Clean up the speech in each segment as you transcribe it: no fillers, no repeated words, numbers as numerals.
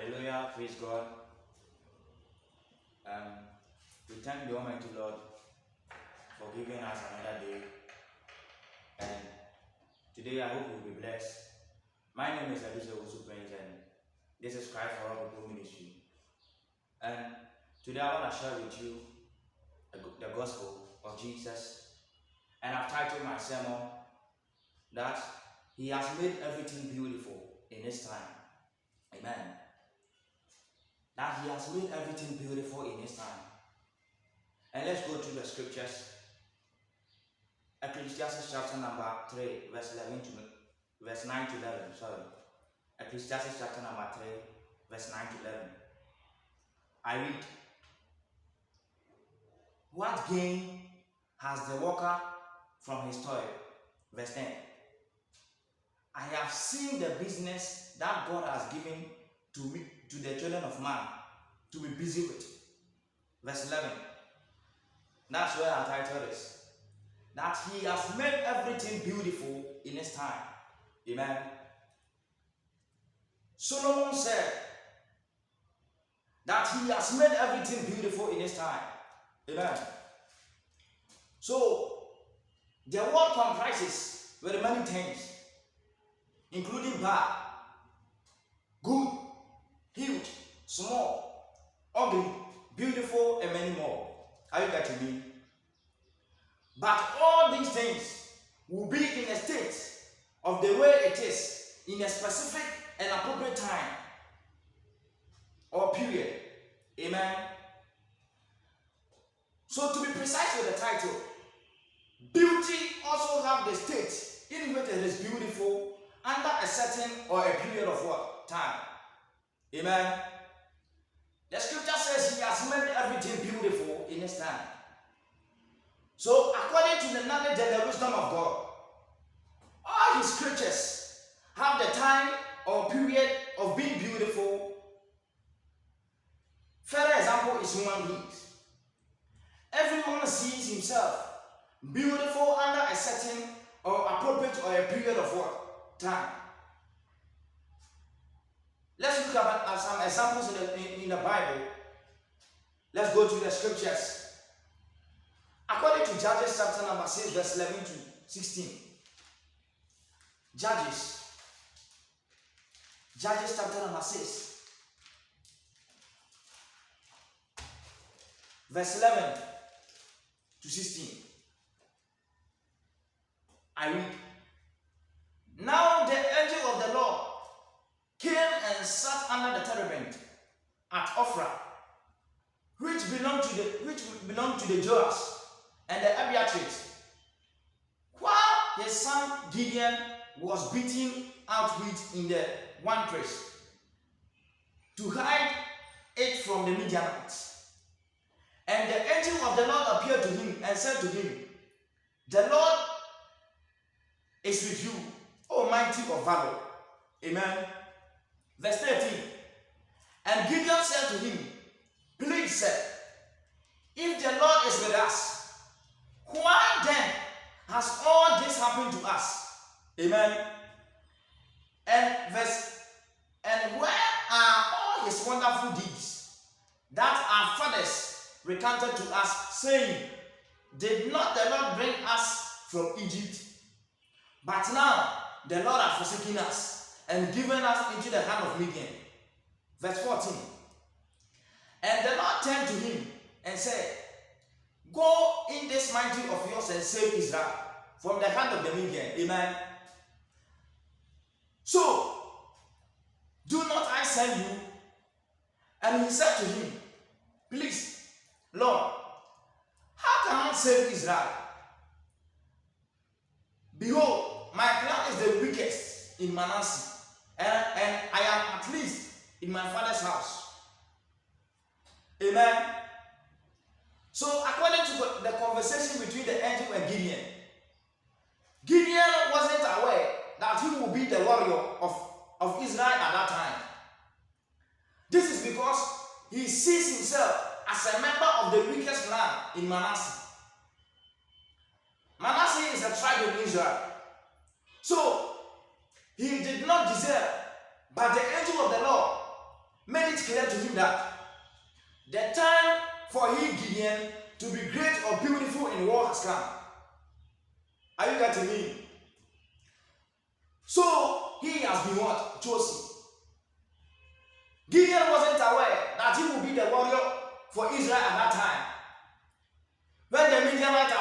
Hallelujah, praise God. Um, we thank the Almighty Lord for giving us another day. And today I hope you'll be blessed. My name is Alicia Usu Prince, and this is Christ for All People Ministry. And today I want to share with you the gospel of Jesus. And I've titled my sermon that He has made everything beautiful in His time. Amen. That He has made everything beautiful in His time. And let's go to the scriptures. Ecclesiastes chapter number 3, verse 9 to 11. Ecclesiastes chapter number 3, verse 9 to 11. I read, "What gain has the worker from his toil?" Verse 10. "I have seen the business that God has given to the children of man to be busy with." Verse 11. That's where our title is. That He has made everything beautiful in His time. Amen. Solomon said that He has made everything beautiful in His time. Amen. So, the world comprises very many things, including bad, good, huge, small, ugly, beautiful, and many more. Are you getting me? But all these things will be in a state of the way it is in a specific and appropriate time or period. Amen. So to be precise with the title, beauty also have the state in which it is beautiful under a certain or a period of what? Time. Amen. The scripture says He has made everything beautiful in His time. So according to the knowledge and the wisdom of God, all His creatures have the time or period of being beautiful. Further example is human beings. Everyone sees himself beautiful under a certain or appropriate or a period of what? Time. Let's look at some examples in the Bible. Let's go to the scriptures. According to Judges chapter number 6, verse 11 to 16. Judges chapter number 6, verse 11 to 16. I read, "Now the angel of the Lord came and sat under the terebinth at Ophrah, which belonged to the Joas and the Abiatrites, while his son Gideon was beating out wheat in the winepress to hide it from the Midianites. And the angel of the Lord appeared to him and said to him, 'The Lord is with you, O mighty of valor.'" Amen. Verse 13. "And Gideon said to him, 'Please, sir, if the Lord is with us, why then has all this happened to us?'" Amen. And where are all His wonderful deeds that our fathers recounted to us, saying, 'Did not the Lord bring us from Egypt? But now the Lord has forsaken us and given us into the hand of Midian.'" Verse 14. "And the Lord turned to him and said, 'Go in this mighty of yours and save Israel from the hand of the Midian.'" Amen. "So, do not I send you?" And he said to him, "Please, Lord, how can I save Israel? Behold, my clan is the weakest in Manasseh, and I am at least in my father's house." Amen. So according to the conversation between the angel and Gideon, Gideon wasn't aware that he would be the warrior of Israel at that time. This is because he sees himself as a member of the weakest clan in Manasseh. Manasseh is a tribe in Israel. So he did not deserve, but the angel of the Lord made made it clear to him that the time for he, Gideon, to be great or beautiful in war has come. Are you getting me? So he has been what? Chosen. Gideon wasn't aware that he would be the warrior for Israel at that time. When the Midianites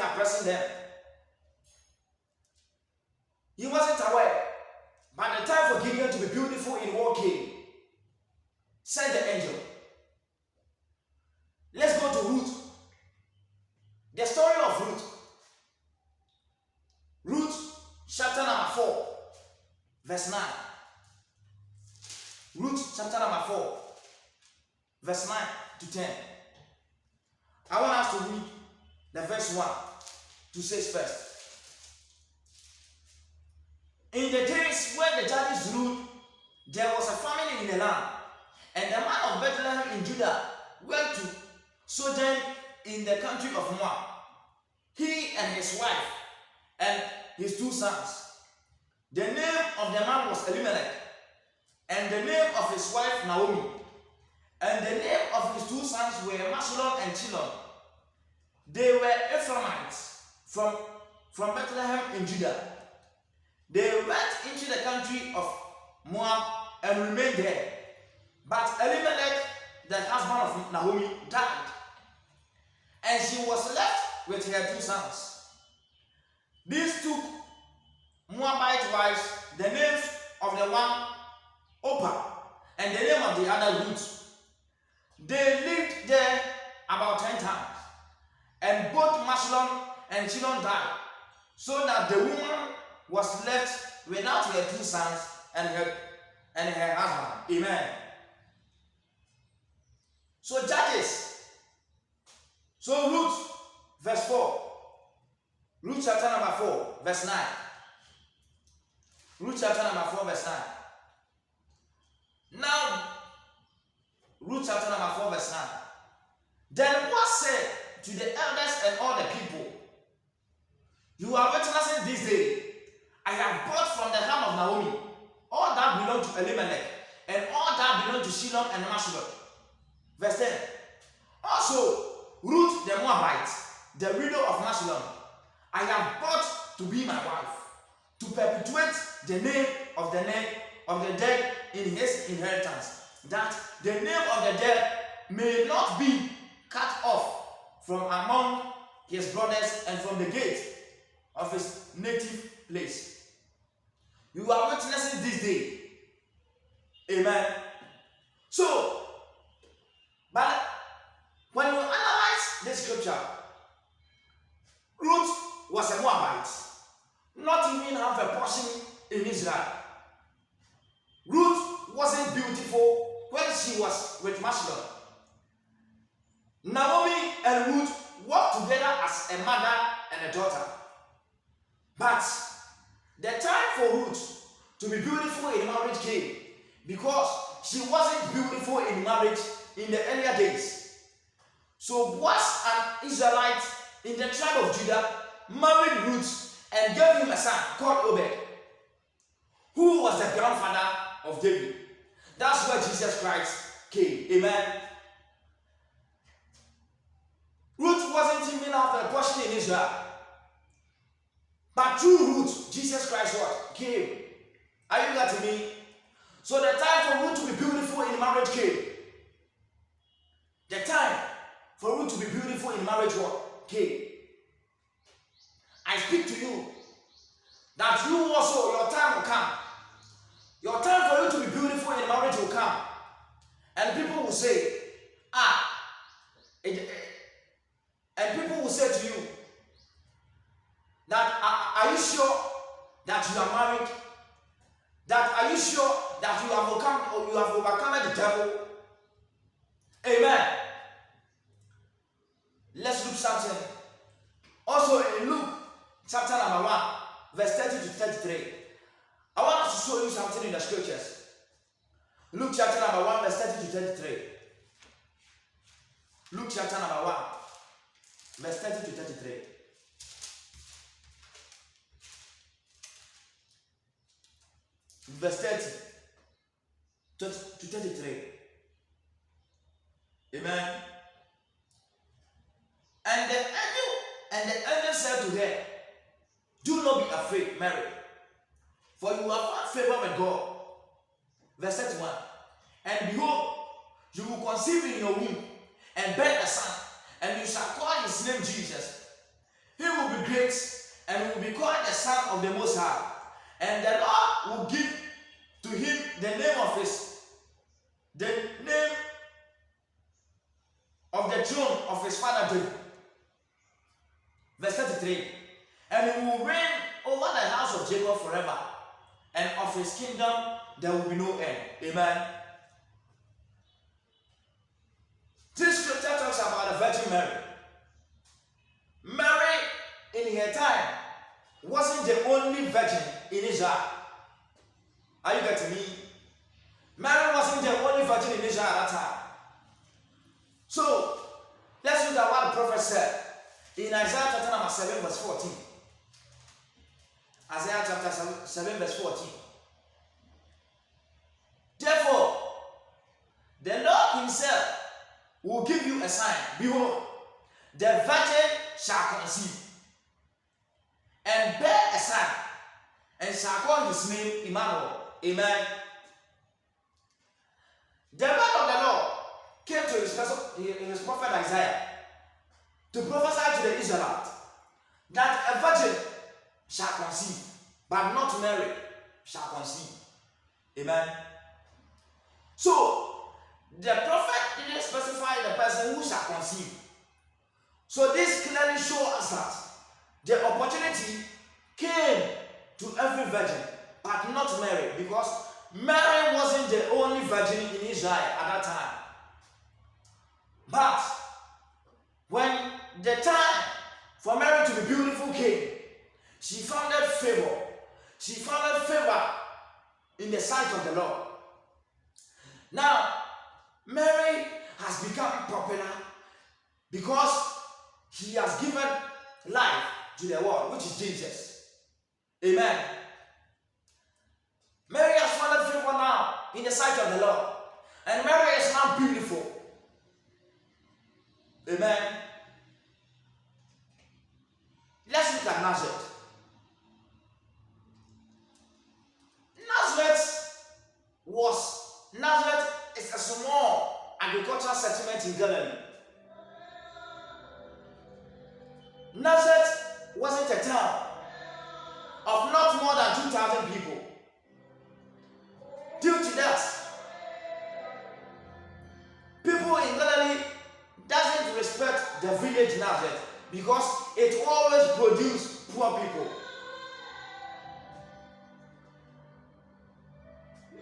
are pressing them, he wasn't aware. But the time for Gideon to be beautiful in war came. Said the angel. Let's go to Ruth. The story of Ruth. Ruth chapter number 4, verse 9. Ruth chapter number 4, verse 9 to 10. I want us to read the verse 1 to 6 first. In the days when the judges ruled, there was a famine in the land, and the man of Bethlehem in Judah went to sojourn in the country of Moab, he and his wife and his 2 sons. The name of the man was Elimelech, and the name of his wife Naomi, and the name of his 2 sons were Mahlon and Chilion. They were Ephraimites from Bethlehem in Judah. They went into the country of Moab and remained there. But Elimelech, the husband of Naomi, died, and she was left with her 2 sons. These took Moabite wives, the names of the one Oprah, and the name of the other Ruth. They lived there about 10 times, and both Mahlon and Chilion died, so that the woman was left without her 2 sons and her husband. Amen. So Judges. So Ruth, verse 4. Ruth chapter number 4, verse 9. Ruth chapter number 4, verse 9. Now, Ruth chapter number 4, verse 9. Then what said to the elders and all the people, you are witnessing this day, I have bought from the hand of Naomi all that belonged to Elimelech, and all that belonged to Chilion and Mahlon. Verse 10. Also, Ruth the Moabite, the widow of Mahlon, I have bought to be my wife, to perpetuate the name of the dead in his inheritance, that the name of the dead may not be cut off from among his brothers and from the gate of his native place. You are witnessing this day. Amen. So, but when you analyze this scripture, Ruth was a Moabite, not even have a portion in Israel. Ruth wasn't beautiful when she was with Mahlon. Naomi and Ruth worked together as a mother and a daughter. But the time for Ruth to be beautiful in marriage came because she wasn't beautiful in marriage in the earlier days. So Boaz, an Israelite in the tribe of Judah, married Ruth and gave him a son called Obed, who was the grandfather of David. That's where Jesus Christ came. Amen. Ruth wasn't even have a portion in Israel. But through Ruth, Jesus Christ what? Came. Are you getting me? So the time for Ruth to be beautiful in marriage came. The time for Ruth to be beautiful in marriage what? Came. I speak to you that you also, your time will come. Your time for you to be beautiful in marriage will come. And people will say, and people will say to you that, are you sure that you are married? That are you sure that you have overcome the devil? Amen. Let's look something. Also in Luke chapter number 1, verse 30 to 33. I want us to show you something in the scriptures. Luke chapter number 1, verse 30 to 33. Luke chapter number 1, verse 30 to 33. Verse 30. to 33. Amen. And the angel said to her, do not be afraid, Mary, for you have found favor with God. Verse 31. And behold, you will conceive in your womb and bear a son, and you shall call his name Jesus. He will be great and will be called the Son of the Most High. And the Lord will give to him the name of the throne of his father David. Verse 33. And he will reign over the house of Jacob forever, and of his kingdom there will be no end. Amen. This scripture talks about the Virgin Mary. Mary, in her time, wasn't the only virgin in Israel. Are you getting me? Mary wasn't the only virgin in Israel at that time. So, let's look at what the prophet said in Isaiah chapter number 7 verse 14. Isaiah chapter 7 verse 14. Therefore, the Lord himself will give you a sign. Behold, the virgin shall conceive and bear a son, and shall call his name Emmanuel. Amen. The word of the Lord came to his prophet Isaiah to prophesy to the Israelites that a virgin shall conceive, but not Mary shall conceive. Amen. So, the prophet didn't specify the person who shall conceive. So this clearly shows us that the opportunity came to every virgin, but not Mary, because Mary wasn't the only virgin in Israel at that time. But when the time for Mary to be beautiful came, she found favor. She found favor in the sight of the Lord. Now, Mary has become popular because he has given life to the world, which is Jesus. Amen. Mary has found favor now in the sight of the Lord. And Mary is now beautiful. Amen. Let's look at Nazareth. Nazareth is a small agricultural settlement in Galilee. Nazareth wasn't a town of not more than 2,000 people. Due to that, people in Galilee doesn't respect the village Nazareth because it always produced poor people.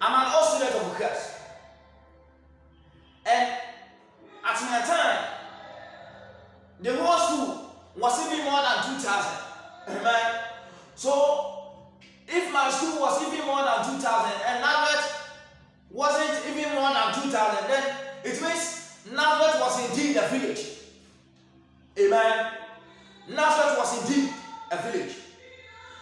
I'm an old student of Christ, and at my time, the whole school was even more than 2,000. Amen. So, if my school was even more than 2,000 and Nazareth wasn't even more than 2,000, then it means Nazareth was indeed a village. Amen. Nazareth was indeed a village.